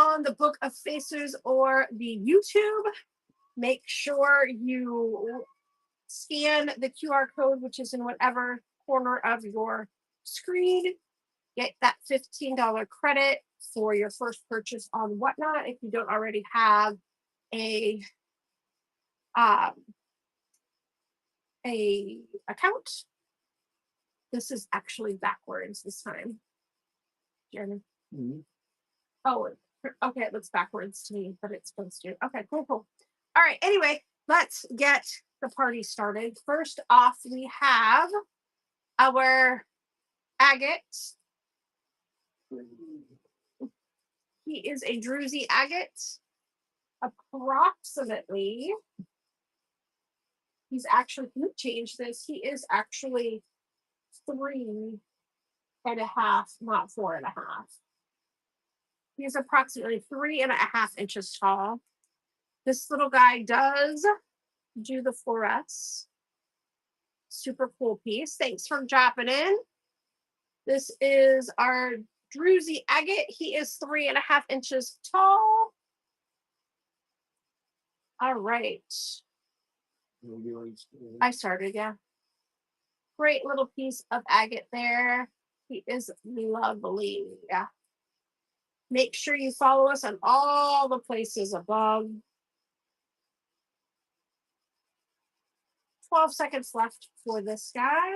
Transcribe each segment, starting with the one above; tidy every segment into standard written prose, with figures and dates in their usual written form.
on the Book of Faces or the YouTube, make sure you scan the QR code, which is in whatever corner of your screen. Get that $15 credit for your first purchase on Whatnot if you don't already have a account. This is actually backwards this time. Jen. Mm-hmm. Oh, okay, it looks backwards to me, but it's supposed to. Okay, cool. All right, anyway, let's get the party started. First off, we have our agate. He is a druzy agate. Approximately, he's actually, can you change this? He is actually 3.5, not 4.5. He's approximately 3.5 inches tall. This little guy does do the fluoresce. Super cool piece. Thanks for dropping in. This is our druzy agate. He is 3.5 inches tall. All right. I started, yeah. Great little piece of agate there. He is lovely. Yeah. Make sure you follow us on all the places above. 12 seconds left for this guy.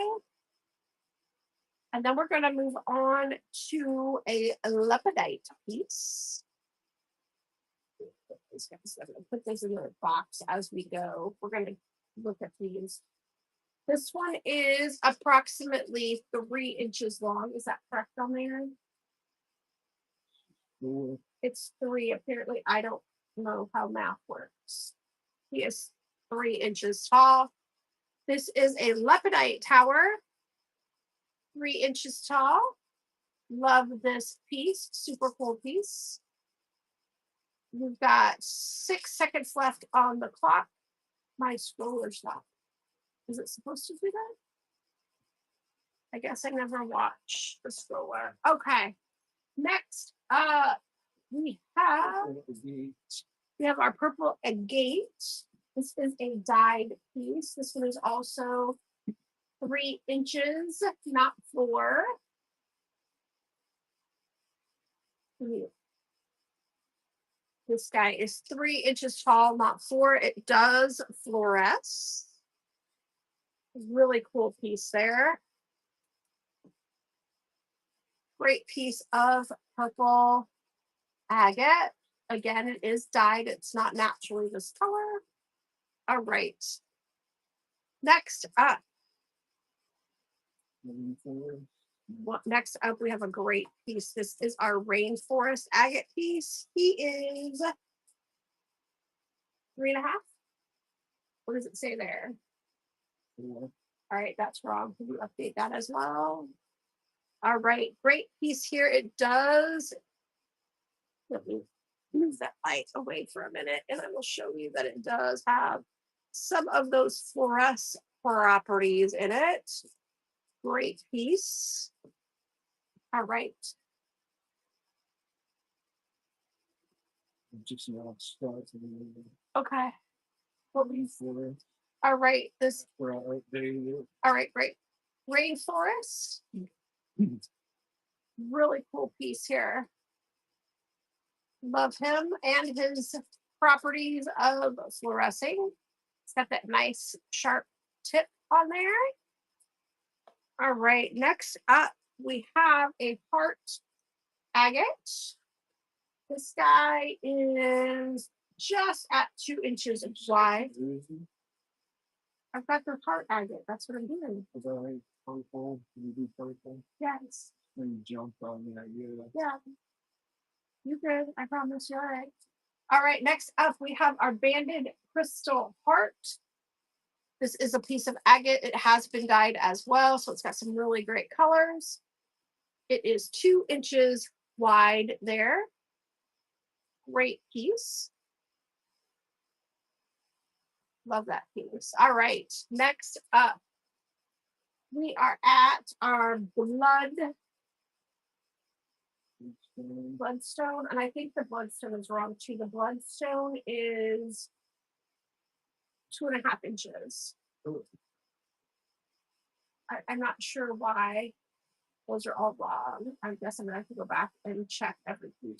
And then we're going to move on to a lepidite piece. I'm going to put this in the box as we go. We're going to look at these. This one is approximately 3 inches long. Is that correct on there? It's 3. Apparently, I don't know how math works. He is 3 inches tall. This is a lepidite tower, 3 inches tall. Love this piece. Super cool piece. We've got 6 seconds left on the clock. My scroller stopped. Is it supposed to do that? I guess I never watched the scroller. Okay. Next, we have our purple agate. This is a dyed piece. This one is also 3 inches, not 4. This guy is 3 inches tall, not 4. It does fluoresce. Really cool piece there. Great piece of purple agate. Again, it is dyed. It's not naturally this color. All right. Next up. Next up, we have a great piece. This is our rainforest agate piece. He is 3.5. What does it say there? 4. All right, that's wrong. Can you update that as well? All right, great piece here. It does. Let me move that light away for a minute, and I will show you that it does have some of those fluoresce properties in it. Great piece. All right. Okay. What we for? All right. This. All right. Great. Rainforest. Really cool piece here. Love him and his properties of fluorescing. It's got that nice sharp tip on there. All right, next up, we have a heart agate. This guy is just at 2 inches wide. I've got the heart agate. That's what I'm doing. Is that like purple? Can you do purple? Yes. When you jumped on me, yeah. You good. I promise you're all right. All right, next up, we have our banded crystal heart. This is a piece of agate. It has been dyed as well, so it's got some really great colors. It is 2 inches wide there. Great piece. Love that piece. All right, next up, we are at our blood Bloodstone, and I think the bloodstone is wrong too. The bloodstone is 2.5 inches. I'm not sure why those are all wrong. I guess I'm gonna have to go back and check everything.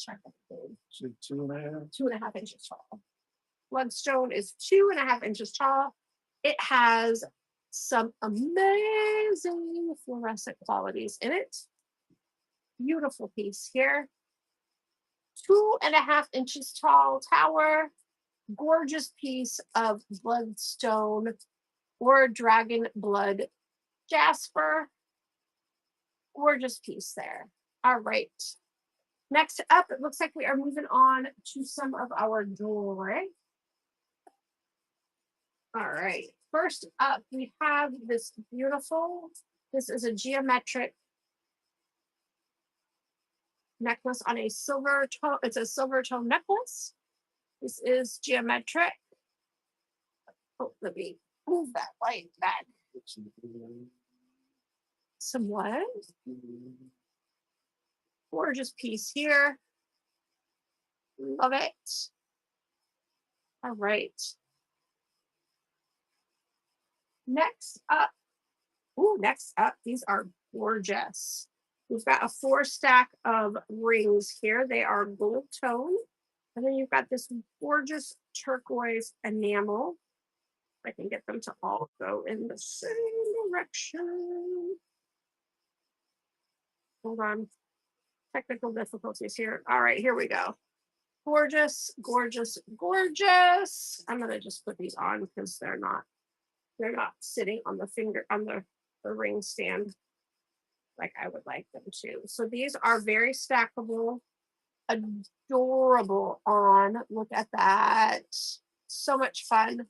So 2.5. 2.5 inches tall. Bloodstone is 2.5 inches tall. It has some amazing fluorescent qualities in it. Beautiful piece here. 2.5 inches tall tower. Gorgeous piece of bloodstone or dragon blood jasper. Gorgeous piece there. All right. Next up, it looks like we are moving on to some of our jewelry. All right. First up, we have this beautiful, this is a geometric necklace on a silver tone. It's a silver tone necklace. This is geometric. Oh, let me move that light back. Some what? Gorgeous piece here. Love it. All right. Next up, these are gorgeous. We've got a 4 stack of rings here. They are gold tone. And then you've got this gorgeous turquoise enamel. I can get them to all go in the same direction. Hold on. Technical difficulties here. All right, here we go. Gorgeous, gorgeous, gorgeous. I'm gonna just put these on because they're not sitting on the finger on the ring stand like I would like them to. So these are very stackable, adorable on. Look at that. So much fun.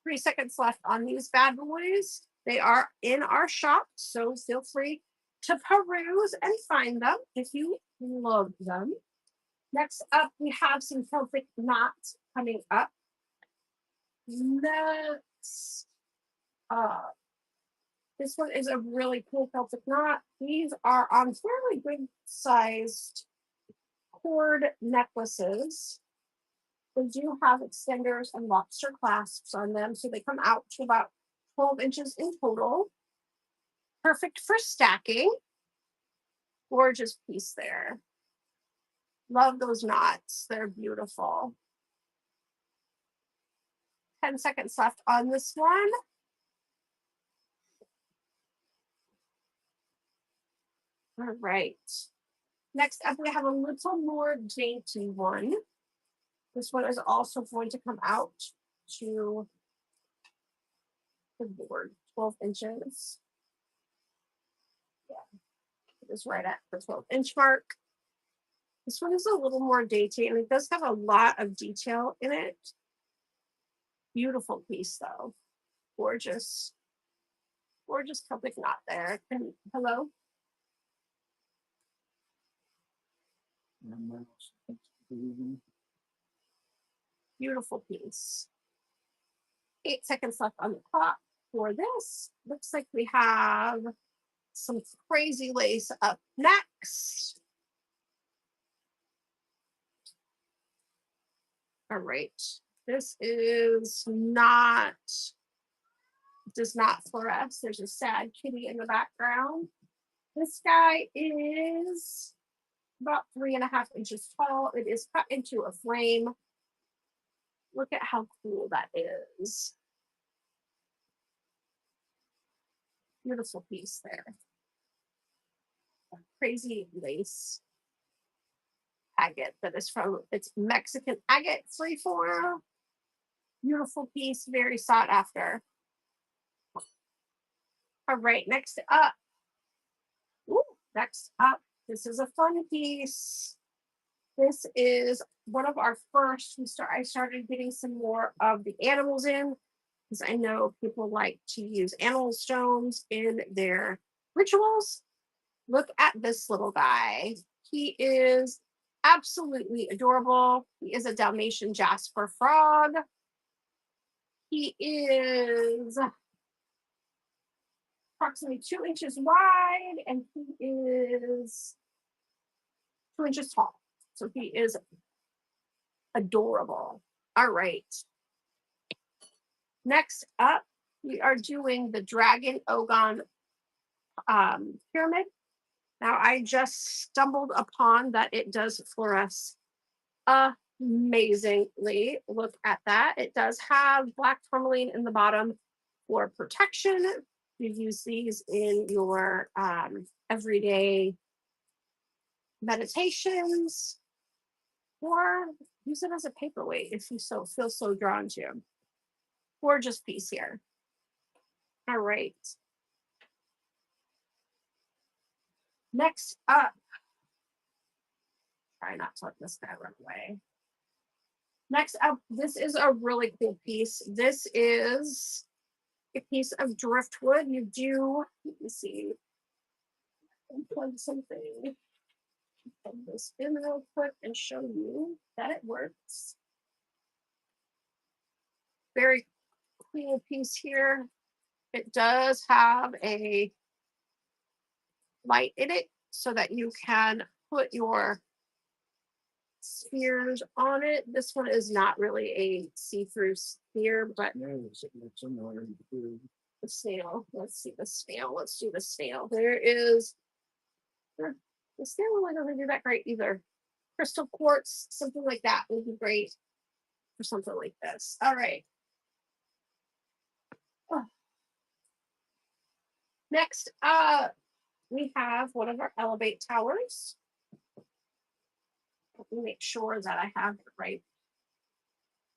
3 seconds left on these bad boys. They are in our shop, so feel free to peruse and find them if you love them. Next up, we have some Celtic knots coming up. Next up, this one is a really cool Celtic knot. These are on fairly good sized cord necklaces. They do have extenders and lobster clasps on them, so they come out to about 12 inches in total. Perfect for stacking. Gorgeous piece there. Love those knots. They're beautiful. 10 seconds left on this one. All right. Next up, we have a little more dainty one. This one is also going to come out to the board, 12 inches. Yeah, it is right at the 12-inch mark. This one is a little more dainty, and it does have a lot of detail in it. Beautiful piece, though. Gorgeous. Gorgeous Celtic knot there. And hello? Beautiful piece. 8 seconds left on the clock for this. Looks like we have some crazy lace up next. All right. This is not, does not fluoresce. There's a sad kitty in the background. This guy is about 3.5 inches tall. It is cut into a flame. Look at how cool that is. Beautiful piece there. A crazy lace agate that is from, it's Mexican agate freeform. Beautiful piece, very sought after. All right, next up. Ooh, next up, this is a fun piece. This is one of our first. I started getting some more of the animals in because I know people like to use animal stones in their rituals. Look at this little guy. He is absolutely adorable. He is a Dalmatian Jasper frog. He is approximately 2 inches wide, and he is 2 inches tall. So he is adorable. All right. Next up, we are doing the Dragon Ogon pyramid. Now, I just stumbled upon that it does fluoresce amazingly. Look at that. It does have black tourmaline in the bottom for protection. You use these in your everyday meditations, or use it as a paperweight if you feel so drawn to. Gorgeous piece here. All right. Next up, try not to let this guy run away. Next up, this is a really cool piece. This is a piece of driftwood. You do, let me see, unplug something. Plug this in real quick and show you that it works. Very cool piece here. It does have a light in it so that you can put your spheres on it. This one is not really a see-through sphere, but the snail. Let's see the snail. Let's do the snail. There is the snail really doesn't do that great either. Crystal quartz, something like that would be great for something like this. All right. Oh. Next, we have one of our elevate towers. Let me make sure that I have the right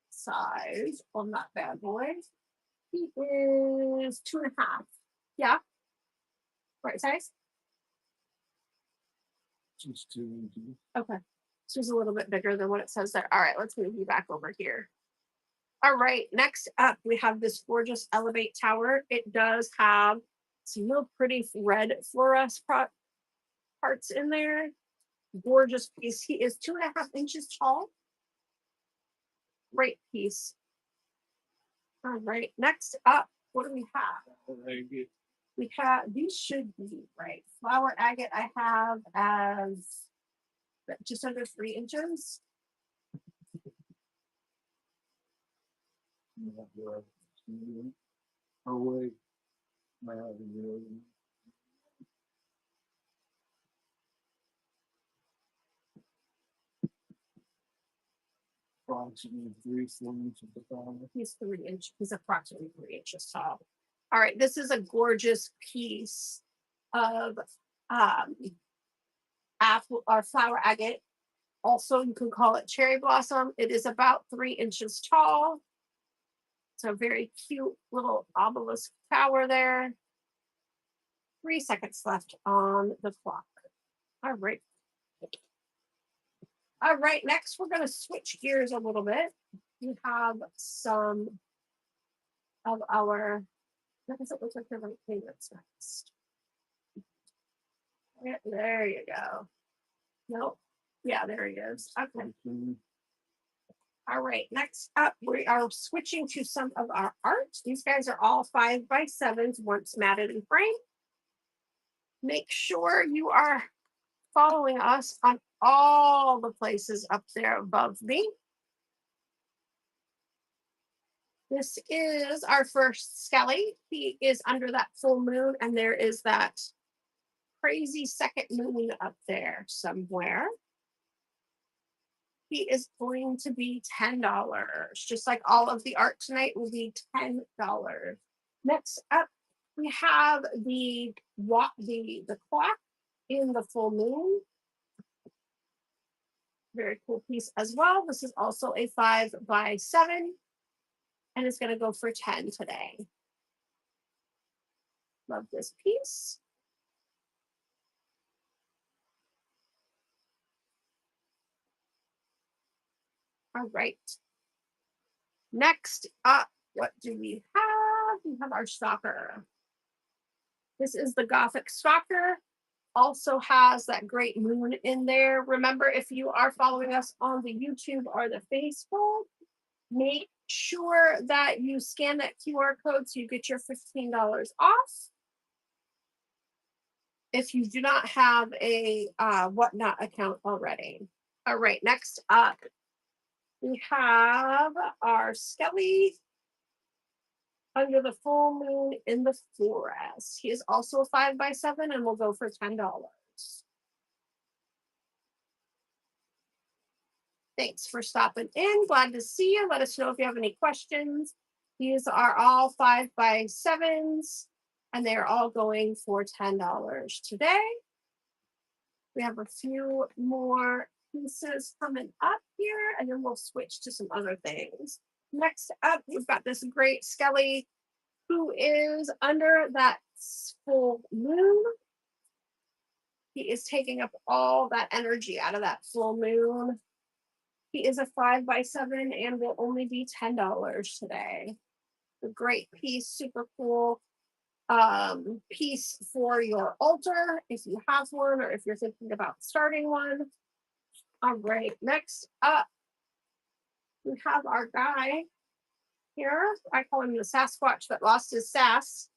size on that bad boy. He is 2.5. Yeah. Right size? Just 2 inches. Okay. So it's a little bit bigger than what it says there. All right, let's move you back over here. All right, next up, we have this gorgeous elevate tower. It does have some real pretty red fluorescent parts in there. Gorgeous piece. He is 2.5 inches tall. Great piece. All right, next up, what do we have? We have, these should be right. Flower agate I have as just under 3 inches. Oh, wait. Approximately 3-4 inches tall. He's 3 inches. He's approximately 3 inches tall. All right, this is a gorgeous piece of apple or flower agate. Also, you can call it cherry blossom. It is about 3 inches tall. It's a very cute little obelisk tower there. 3 seconds left on the clock. All right. All right, next we're going to switch gears a little bit. We have some of our, that doesn't look like the right thing that's next. Yeah, there you go. Nope. Yeah, there he is. Okay. All right, next up, we are switching to some of our art. These guys are all 5x7s, once matted and framed. Make sure you are following us on all the places up there above me. This is our first Skelly. He is under that full moon, and there is that crazy second moon up there somewhere. He is going to be $10. Just like all of the art tonight will be $10. Next up, we have the clock in the full moon. Very cool piece as well. This is also a 5x7, and it's going to go for 10 today. Love this piece. All right. Next up, what do we have? We have our stalker. This is the Gothic stalker. Also has that great moon in there. Remember, if you are following us on the YouTube or the Facebook, make sure that you scan that QR code so you get your $15 off. if you do not have a Whatnot account already. All right, next up, we have our Skelly under the full moon in the forest. He is also a 5x7 and will go for $10. Thanks for stopping in. Glad to see you. Let us know if you have any questions. These are all 5x7s and they're all going for $10 today. We have a few more pieces coming up here and then we'll switch to some other things. Next up, we've got this great Skelly who is under that full moon. He is taking up all that energy out of that full moon. He is a 5x7 and will only be $10 today. A great piece, super cool piece for your altar if you have one or if you're thinking about starting one. All right, next up, we have our guy here. I call him the Sasquatch that lost his sass.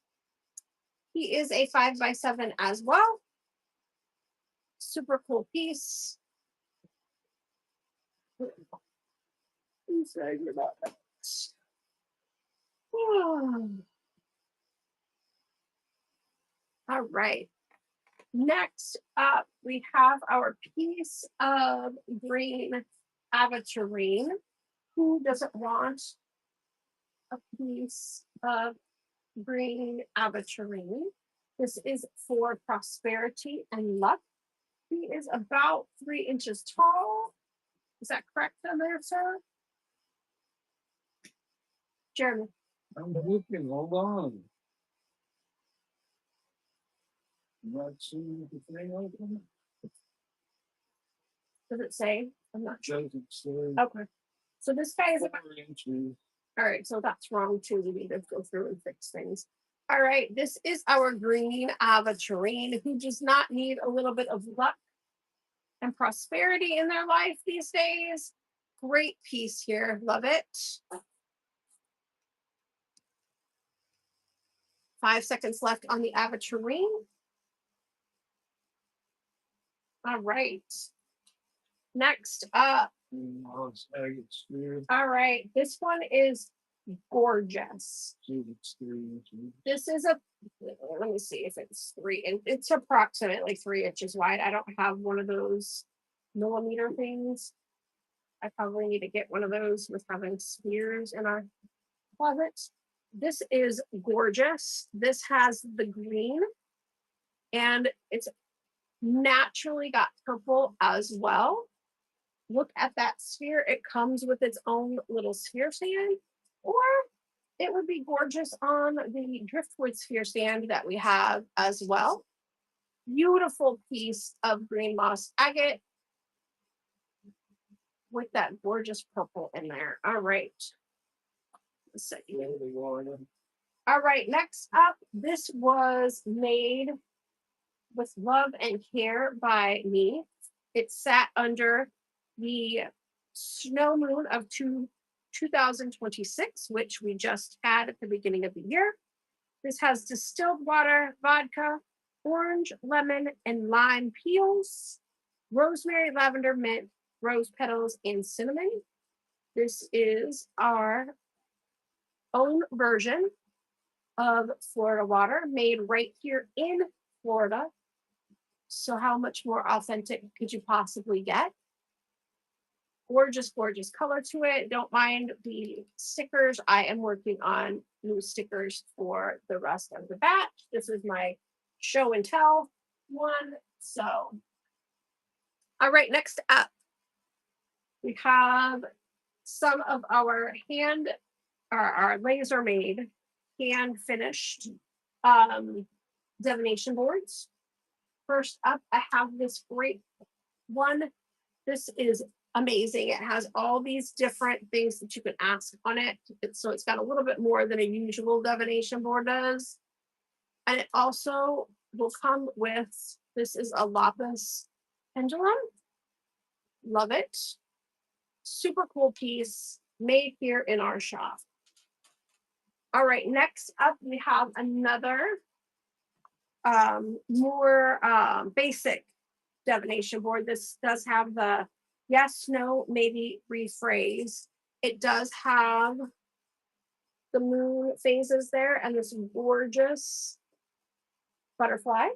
He is a 5x7 as well. Super cool piece. All right. Next up, we have our piece of green aventurine. Who doesn't want a piece of green aventurine? This is for prosperity and luck. He is about 3 inches tall. Is that correct on there, sir? Jeremy. I'm looking, hold on. Not seeing the thing open? Does it say? I'm not sure. Doesn't say. Okay. So this guy is about 4 inches. all right, so that's wrong too. We need to go through and fix things. All right, this is our green aventurine who does not need a little bit of luck and prosperity in their life these days. Great piece here. Love it. 5 seconds left on the aventurine. All right. Next up. Oh, it's agate sphere. All right, this one is gorgeous. See if it's 3 inches. This is a, let me see if it's 3 and it's approximately 3 inches wide. I don't have one of those millimeter things. I probably need to get one of those with having spheres in our closet. This is gorgeous. This has the green and it's naturally got purple as well. Look at that sphere. It comes with its own little sphere stand, or it would be gorgeous on the driftwood sphere stand that we have as well. Beautiful piece of green moss agate with that gorgeous purple in there. All right. All right, next up, this was made with love and care by me. It sat under the snow moon of 2026, which we just had at the beginning of the year. This has distilled water, vodka, orange, lemon, and lime peels, rosemary, lavender, mint, rose petals, and cinnamon. This is our own version of Florida water made right here in Florida. So how much more authentic could you possibly get? Gorgeous, gorgeous color to it. Don't mind the stickers. I am working on new stickers for the rest of the batch. This is my show and tell one. So, all right, next up, we have some of our laser made, hand finished divination boards. First up, I have this great one. This is amazing. It has all these different things that you can ask on it. So it's got a little bit more than a usual divination board does. And it also will come with, this is a lapis pendulum. Love it. Super cool piece made here in our shop. All right, next up we have another more basic divination board. This does have the yes, no, maybe rephrase. It does have the moon phases there and this gorgeous butterfly.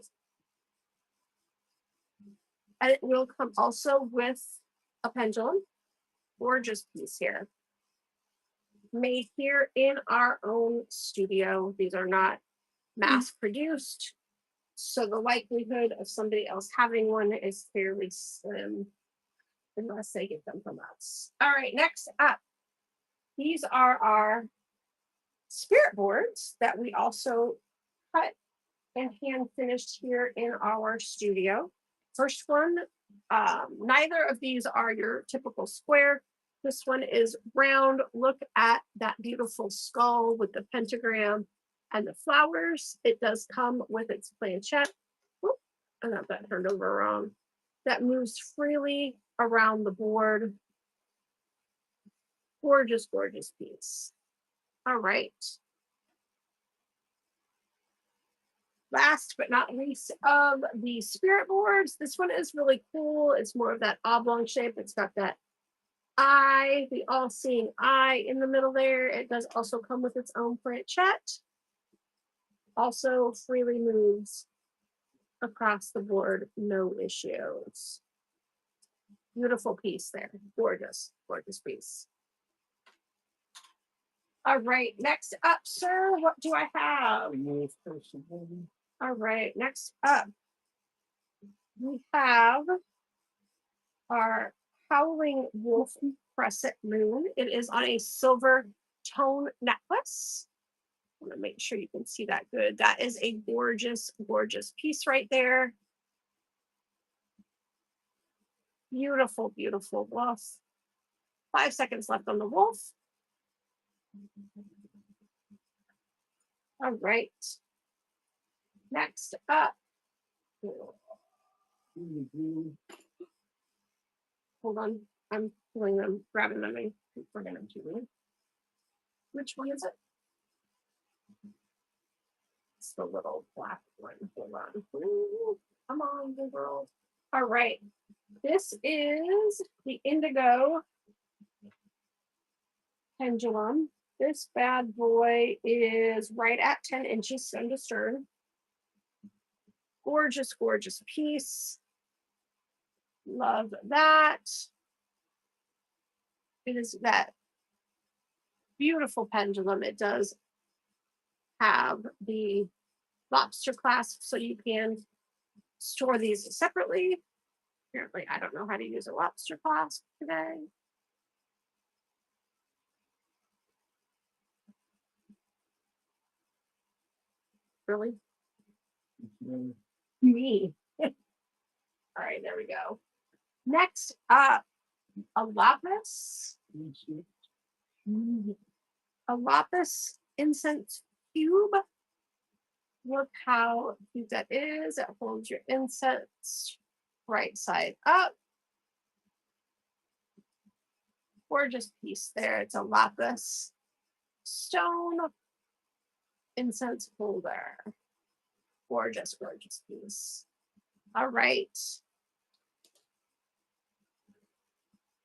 And it will come also with a pendulum. Gorgeous piece here. Made here in our own studio. These are not mass produced. So the likelihood of somebody else having one is fairly slim unless they get them from us. All right, next up, these are our spirit boards that we also cut and hand finished here in our studio. First one, neither of these are your typical square. This one is round. Look at that beautiful skull with the pentagram and the flowers. It does come with its planchette. Oop, I got that turned over wrong. That moves freely around the board. Gorgeous, gorgeous piece. All right. Last but not least of the spirit boards, this one is really cool. It's more of that oblong shape. It's got that eye, the all-seeing eye in the middle there. It does also come with its own planchette. Also freely moves across the board, no issues. Beautiful piece there. Gorgeous, gorgeous piece. All right, next up, sir, what do I have? All right, next up, we have our Howling Wolf Crescent Moon. It is on a silver tone necklace. I want to make sure you can see that good. That is a gorgeous, gorgeous piece right there. Beautiful, beautiful wolf. 5 seconds left on the wolf. All right. Next up. Hold on. I'm pulling them, grabbing them, and forgetting them to. Which one is it? It's the little black one. Hold on. Ooh, come on, good girl. All right. This is the indigo pendulum. This bad boy is right at 10 inches stem to stern. Gorgeous, gorgeous piece. Love that. It is that beautiful pendulum. It does have the lobster clasp, so you can store these separately. Apparently, I don't know how to use a lobster clasp today. Really? Me. All right, there we go. Next up, a lapis. A lapis incense cube. Look how cute that is. It holds your incense right side up. Gorgeous piece there. It's a lapis stone incense holder. Gorgeous, gorgeous piece. All right.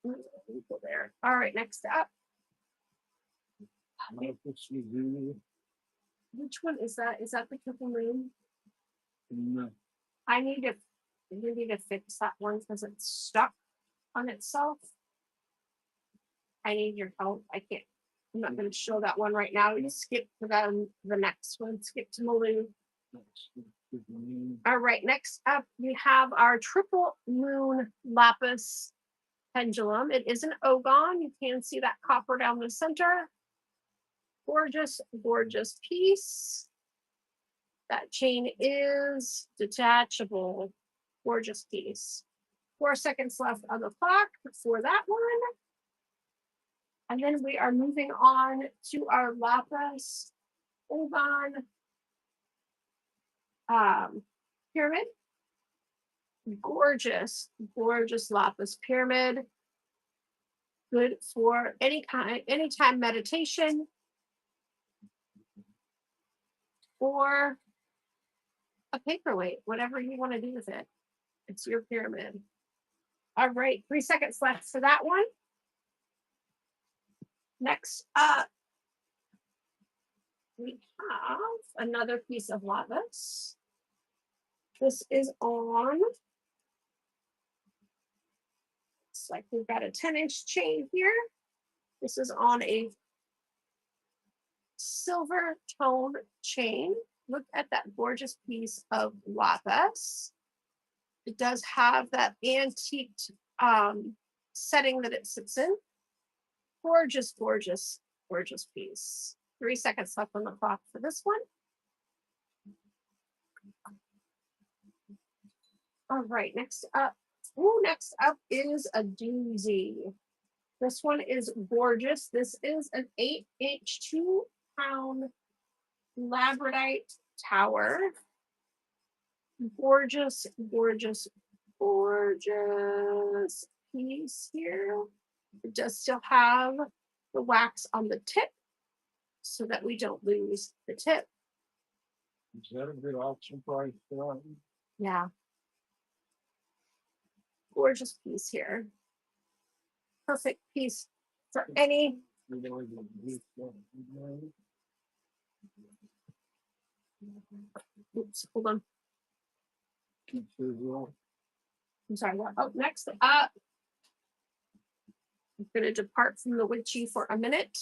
Go there. All right, next up. Which one is that? Is that the triple moon? No. I need to fix that one because it's stuck on itself. I need your help. I can't. I'm not going to show that one right now. You skip to the next one. Skip to Malou. All right. Next up, we have our triple moon lapis pendulum. It is an ogon. You can see that copper down the center. Gorgeous, gorgeous piece. That chain is detachable. Gorgeous piece. 4 seconds left on the clock for that one. And then we are moving on to our lapis ogon pyramid. Gorgeous, gorgeous lapis pyramid. Good for anytime meditation or a paperweight, whatever you want to do with it. It's your pyramid. All right, 3 seconds left for that one. Next up, we have another piece of lapis. This is on, it's like we've got a 10-inch chain here. This is on a silver tone chain. Look at that gorgeous piece of lapis. It does have that antiqued setting that it sits in. Gorgeous, gorgeous, gorgeous piece. 3 seconds left on the clock for this one. All right, next up. Next up is a doozy. This one is gorgeous. This is an 8-inch, 2-pound labradorite tower. Gorgeous, gorgeous, gorgeous piece here. It does still have the wax on the tip so that we don't lose the tip. Is that a good auction price for that? Yeah. Gorgeous piece here. Perfect piece for any. Oops, hold on. I'm sorry. What? Oh, next up, I'm going to depart from the witchy for a minute.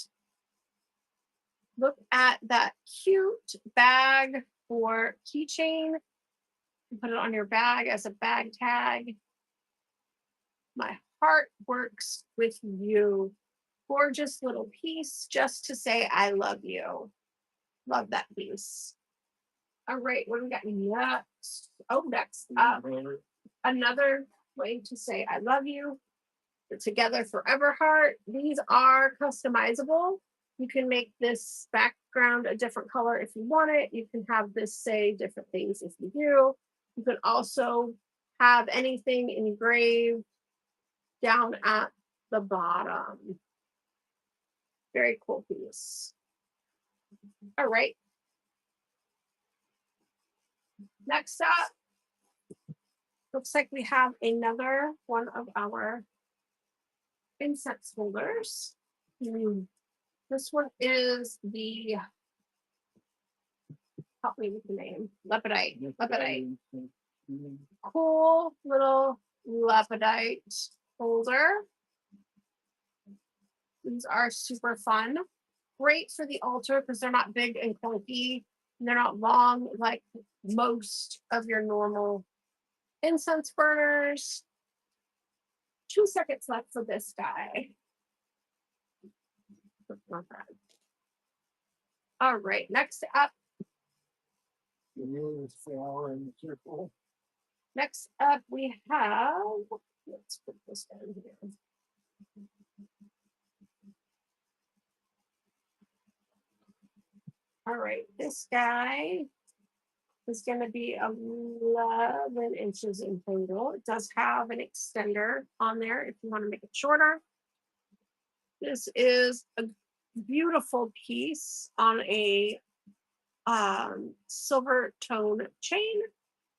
Look at that cute bag or keychain. Put it on your bag as a bag tag. My heart works with you. Gorgeous little piece just to say I love you. Love that piece. All right, what do we got next? Oh, next up, another way to say I love you. The Together Forever heart. These are customizable. You can make this background a different color if you want it. You can have this say different things if you do. You can also have anything engraved down at the bottom. Very cool piece. All right. Next up, looks like we have another one of our incense holders. This one is the, help me with the name, lepidite. Cool little lepidite holder. These are super fun. Great for the altar because they're not big and clunky. And they're not long like most of your normal incense burners. 2 seconds left for this guy. All right, next up. Next up, we have, let's put this down here. All right, this guy is going to be 11 inches in total. It does have an extender on there if you want to make it shorter. This is a beautiful piece on a silver tone chain.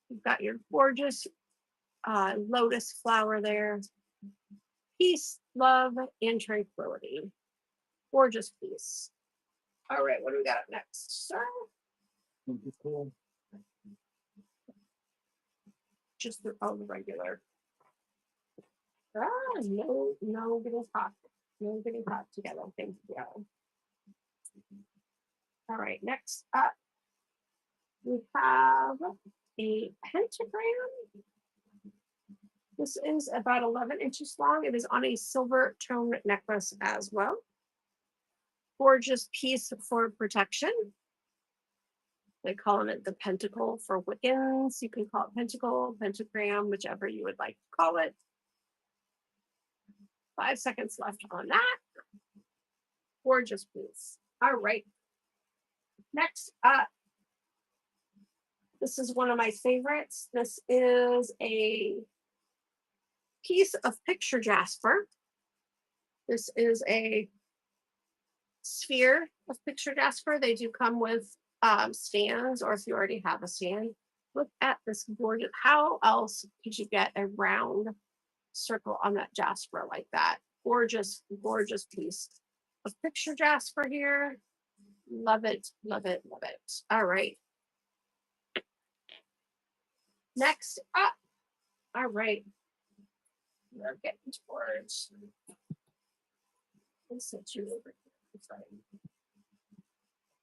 You've got your gorgeous lotus flower there. Peace, love, and tranquility. Gorgeous piece. All right, what do we got up next, sir? Cool. Just the regular. No getting hot. No getting hot together. Thank you. All right, next up, we have a pentagram. This is about 11 inches long. It is on a silver tone necklace as well. Gorgeous piece for protection. They call it the pentacle for Wiccans. You can call it pentacle, pentagram, whichever you would like to call it. 5 seconds left on that. Gorgeous piece. All right. Next up, this is one of my favorites. This is a piece of picture jasper. This is a sphere of picture jasper. They do come with stands, or if you already have a stand, Look at this gorgeous. How else could you get a round circle on that jasper like that? Gorgeous, gorgeous piece of picture jasper here. Love it, love it, love it. All right. Next up. All right. We're getting towards. Let's set you over here. Sorry.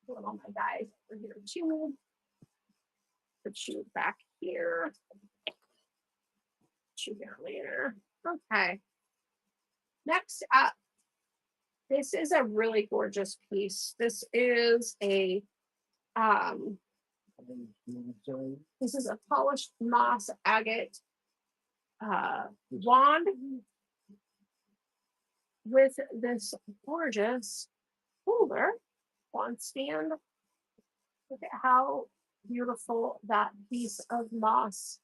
Put all my guys over here too. Put you back here. Put you down later. Okay. Next up. This is a really gorgeous piece. This is a this is a polished moss agate wand with this gorgeous holder wand stand. Look at how beautiful that piece of moss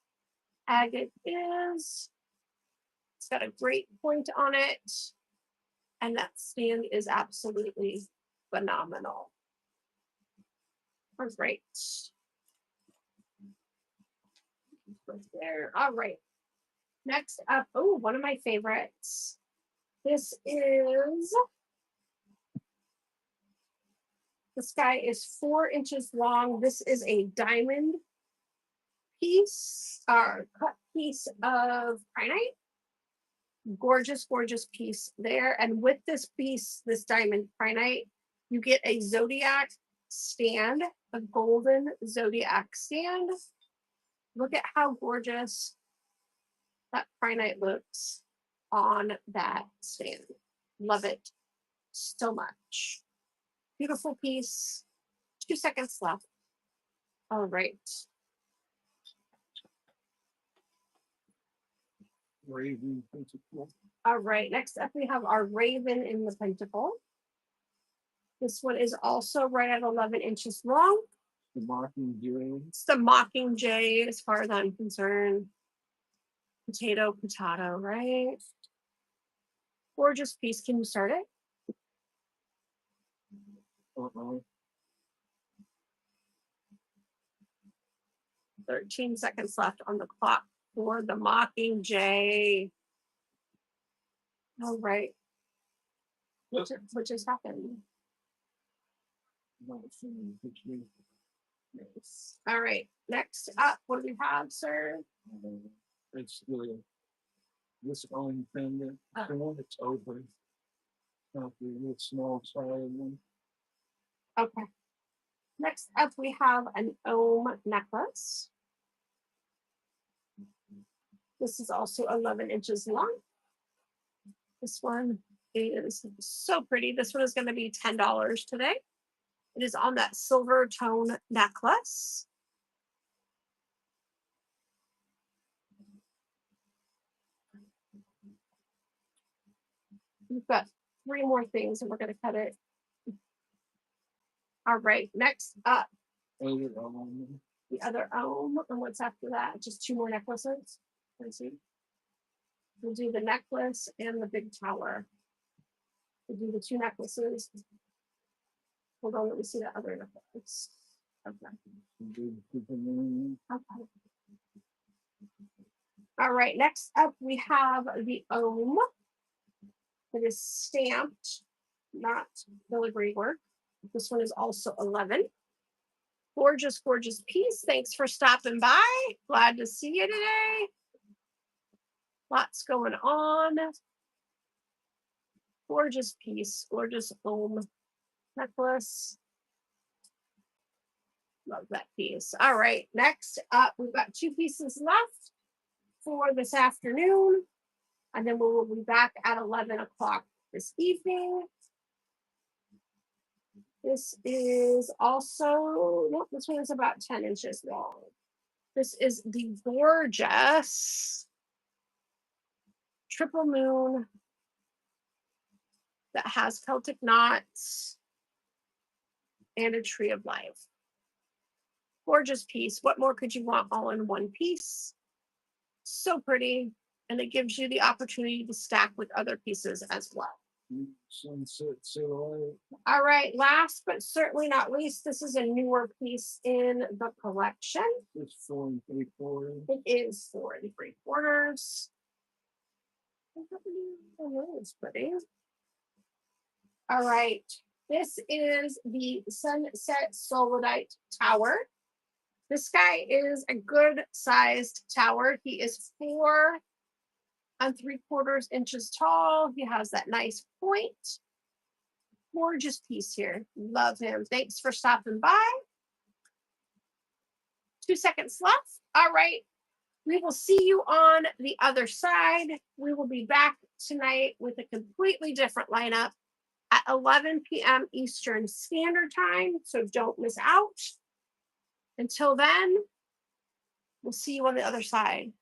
agate is. It's got a great point on it. And that stand is absolutely phenomenal. Great. Right there. All right. Next up, oh, one of my favorites. This guy is 4 inches long. This is a diamond piece, or cut piece of kyanite. Gorgeous, gorgeous piece there. And with this piece, this diamond kyanite, you get a zodiac stand, a golden zodiac stand. Look at how gorgeous that kyanite looks on that stand. Love it so much. Beautiful piece. 2 seconds left. All right. Raven Pentacle. All right. Next up, we have our Raven in the Pentacle. This one is also right at 11 inches long. The Mockingjay. It's the Mockingjay, as far as I'm concerned. Potato, right? Gorgeous piece. Can you start it? 13 seconds left on the clock for the Mockingjay. All right. What just happened? Nice. All right. Next up, what do we have, sir? It's this own thing. The one that's open. Not the real small side one. Okay. Next up, we have an ohm necklace. This is also 11 inches long. This one is so pretty. This one is going to be $10 today. It is on that silver tone necklace. We've got 3 more things and we're going to cut it. All right, next up, the other ohm. And what's after that? Just 2 more necklaces. Let's see. We'll do the necklace and the big tower. We'll do the 2 necklaces. Hold on, let me see the other necklace. Okay. Okay. All right, next up we have the ohm. It is stamped, not filigree work. This one is also 11. Gorgeous, gorgeous piece. Thanks for stopping by. Glad to see you today. Lots going on. Gorgeous piece, gorgeous ohm necklace. Love that piece. All right, next up, we've got 2 pieces left for this afternoon. And then we'll be back at 11 o'clock this evening. This is also, nope, this one is about 10 inches long. This is the gorgeous triple moon that has Celtic knots and a tree of life. Gorgeous piece. What more could you want all in one piece? So pretty. And it gives you the opportunity to stack with other pieces as well. Sunset silhouette. All right, last but certainly not least, this is a newer piece in the collection. It's 4 3/4. It is 4 3/4. It's pretty. All right, this is the Sunset Solidite Tower. This guy is a good sized tower. He is 4 3/4 inches tall. He has that nice point. Gorgeous piece here. Love him. Thanks for stopping by. 2 seconds left. All right. We will see you on the other side. We will be back tonight with a completely different lineup at 11 p.m. Eastern Standard Time. So don't miss out. Until then, we'll see you on the other side.